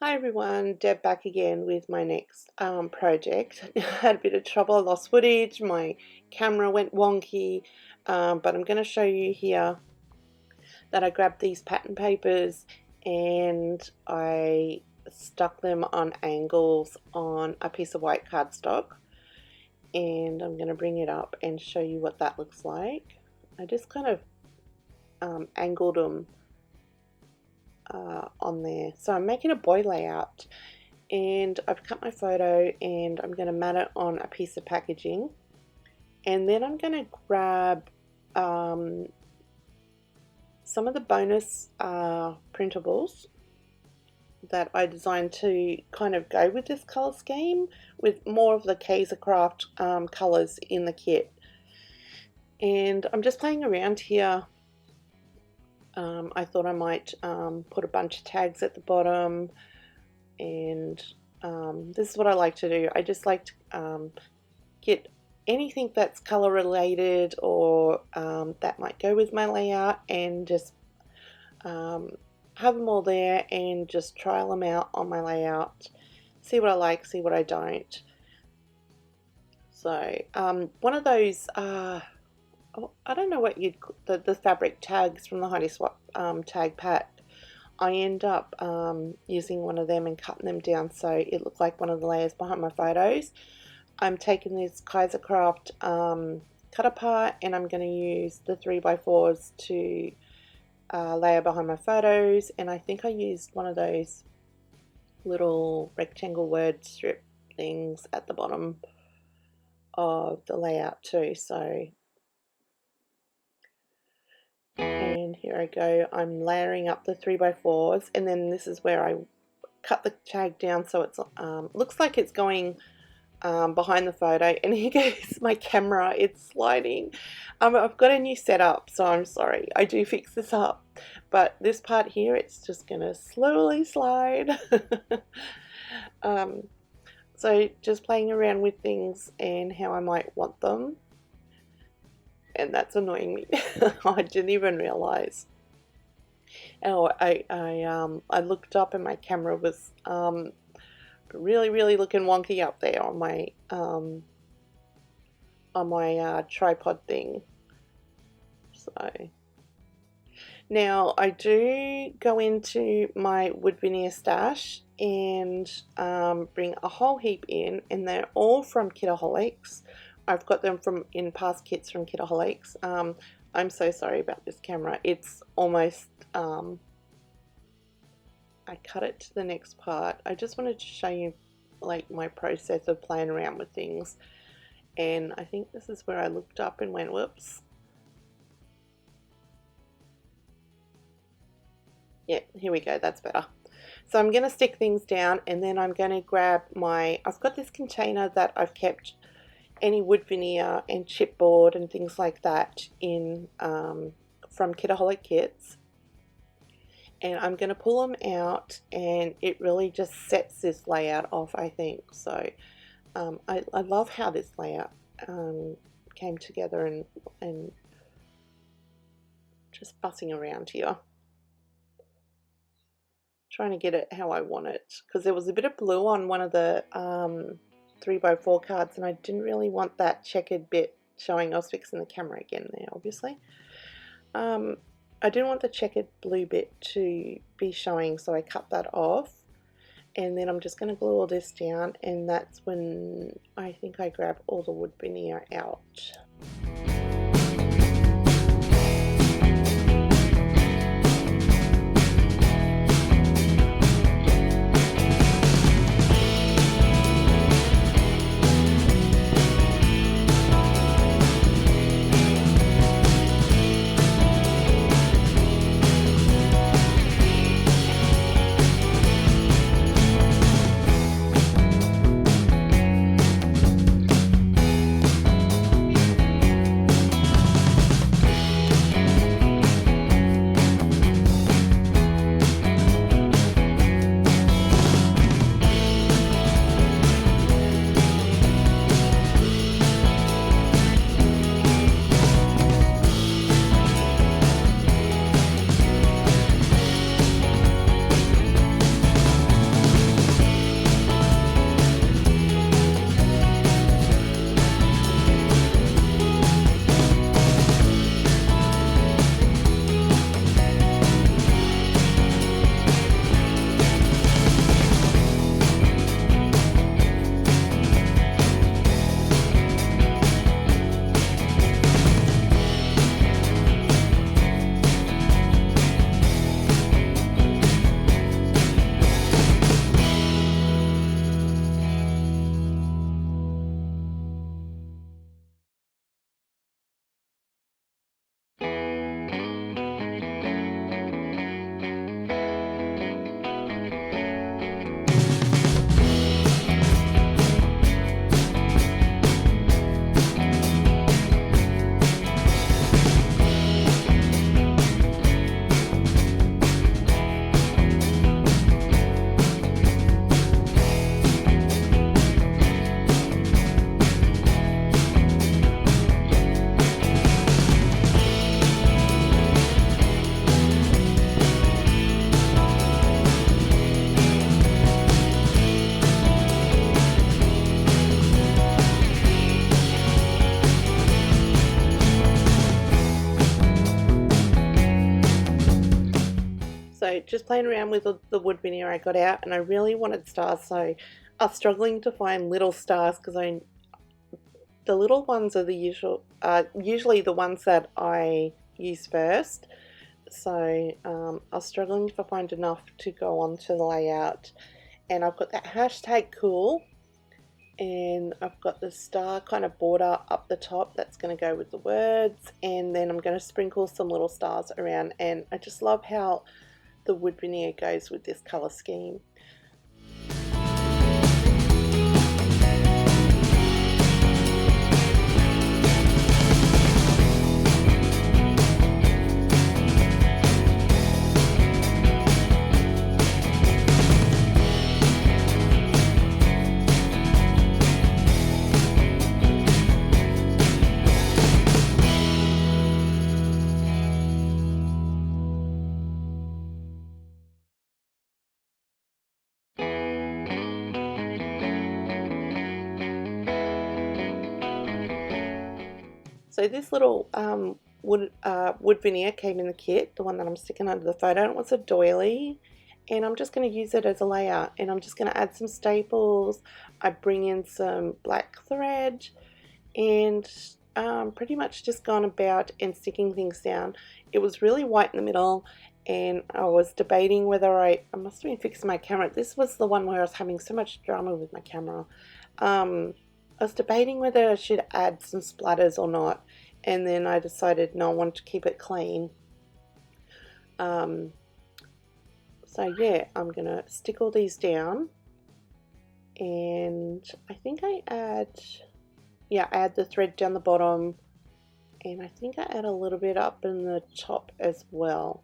Hi everyone, Deb back again with my next project. I had a bit of trouble, I lost footage, my camera went wonky, but I'm going to show you here that I grabbed these pattern papers and I stuck them on angles on a piece of white cardstock, and I'm going to bring it up and show you what that looks like. I just kind of angled them on there. So I'm making a boy layout, and I've cut my photo and I'm going to mat it on a piece of packaging, and then I'm going to grab some of the bonus printables that I designed to kind of go with this color scheme, with more of the Craft colors in the kit. And I'm just playing around here. I thought I might put a bunch of tags at the bottom, and this is what I like to do. I just like to get anything that's color related or that might go with my layout, and just have them all there and just trial them out on my layout, see what I like, see what I don't. So one of those I don't know what you'd the fabric tags from the Heidi Swap tag pack. I end up using one of them and cutting them down so it looked like one of the layers behind my photos. I'm taking this Craft cut apart, and I'm going to use the 3x4s to layer behind my photos, and I think I used one of those little rectangle word strip things at the bottom of the layout too. So, and here I go, I'm layering up the 3x4s, and then this is where I cut the tag down so it's looks like it's going behind the photo. And here goes my camera, it's sliding. I've got a new setup, so I'm sorry, I do fix this up, but this part here, it's just gonna slowly slide. So just playing around with things and how I might want them, and that's annoying me. I didn't even realize. Oh, I looked up and my camera was really looking wonky up there on my tripod thing. So now I do go into my wood veneer stash and bring a whole heap in, and they're all from Kitaholics. I've got them from in past kits from Kitaholics. I'm so sorry about this camera. It's almost I cut it to the next part. I just wanted to show you like my process of playing around with things, and I think this is where I looked up and went whoops. Yeah, here we go, that's better. So I'm going to stick things down, and then I'm going to grab I've got this container that I've kept any wood veneer and chipboard and things like that in from Kitaholic Kits, and I'm going to pull them out, and it really just sets this layout off, I think. So I love how this layout came together, and just fussing around here, trying to get it how I want it, because there was a bit of blue on one of the 3x4 cards, and I didn't really want that checkered bit showing. I was fixing the camera again there, obviously. I didn't want the checkered blue bit to be showing, so I cut that off, and then I'm just going to glue all this down, and that's when I think I grab all the wood veneer out. just playing around with the wood veneer I got out, and I really wanted stars, so I was struggling to find little stars because the little ones are the usually the ones that I use first. So I was struggling to find enough to go on to the layout, and I've got that hashtag cool, and I've got the star kind of border up the top that's going to go with the words, and then I'm going to sprinkle some little stars around, and I just love how the wood veneer goes with this color scheme. So this little wood veneer came in the kit, the one that I'm sticking under the photo, and it was a doily, and I'm just going to use it as a layout, and I'm just going to add some staples. I bring in some black thread, and pretty much just gone about and sticking things down. It was really white in the middle, and I was debating whether I must have been fixing my camera. This was the one where I was having so much drama with my camera. I was debating whether I should add some splatters or not, and then I decided no, I wanted to keep it clean. So yeah, I'm gonna stick all these down, and I think I add the thread down the bottom, and I think I add a little bit up in the top as well.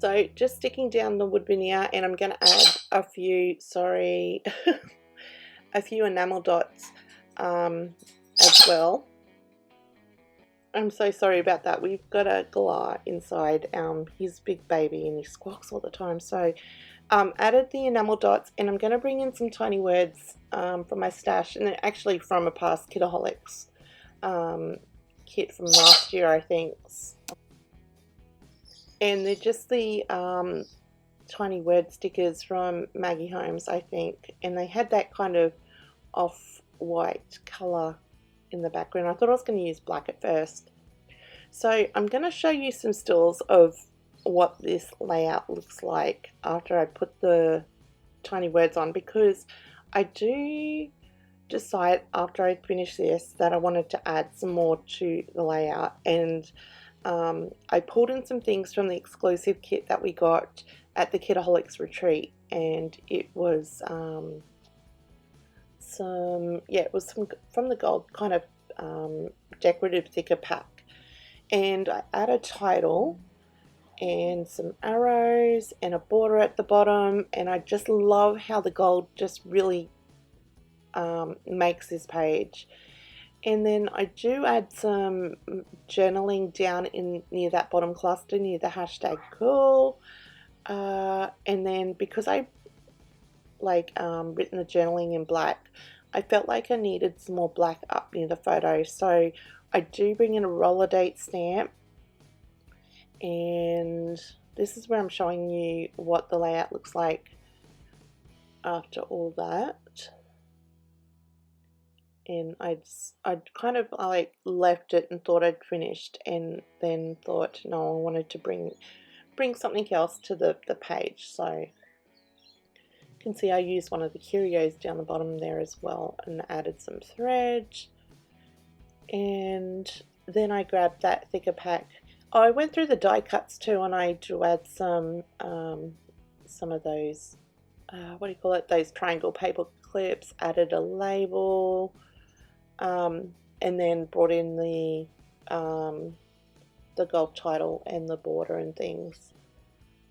So just sticking down the wood veneer, and I'm going to add a few, sorry, a few enamel dots as well. I'm so sorry about that. We've got a galah inside his big baby, and he squawks all the time. So Added the enamel dots, and I'm going to bring in some tiny words from my stash, and they're actually from a past Kitaholics kit from last year, I think. And they're just the tiny word stickers from Maggie Holmes, I think, and they had that kind of off-white colour in the background. I thought I was going to use black at first. So I'm going to show you some stills of what this layout looks like after I put the tiny words on, because I do decide after I finish this that I wanted to add some more to the layout, and I pulled in some things from the exclusive kit that we got at the Kitaholics retreat, and it was some from the gold kind of decorative thicker pack, and I add a title and some arrows and a border at the bottom, and I just love how the gold just really makes this page. And then I do add some journaling down in near that bottom cluster near the hashtag cool, and then because I written the journaling in black, I felt like I needed some more black up near the photo, so I do bring in a roller date stamp, and this is where I'm showing you what the layout looks like after all that. And I'd kind of left it and thought I'd finished, and then thought no, I wanted to bring something else to the page. So you can see I used one of the curios down the bottom there as well, and added some thread. And then I grabbed that thicker pack. Oh, I went through the die cuts too, and I do add some of those what do you call it, those triangle paper clips, added a label, and then brought in the gold title and the border and things.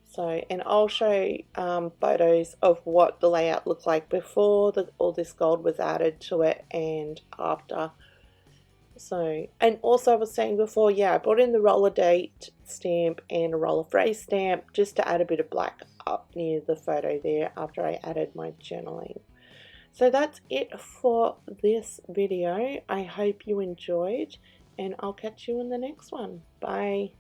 So, and I'll show photos of what the layout looked like before all this gold was added to it and after. So, and also I was saying before, yeah, I brought in the roller date stamp and a roller phrase stamp just to add a bit of black up near the photo there after I added my journaling. So that's it for this video. I hope you enjoyed, and I'll catch you in the next one. Bye.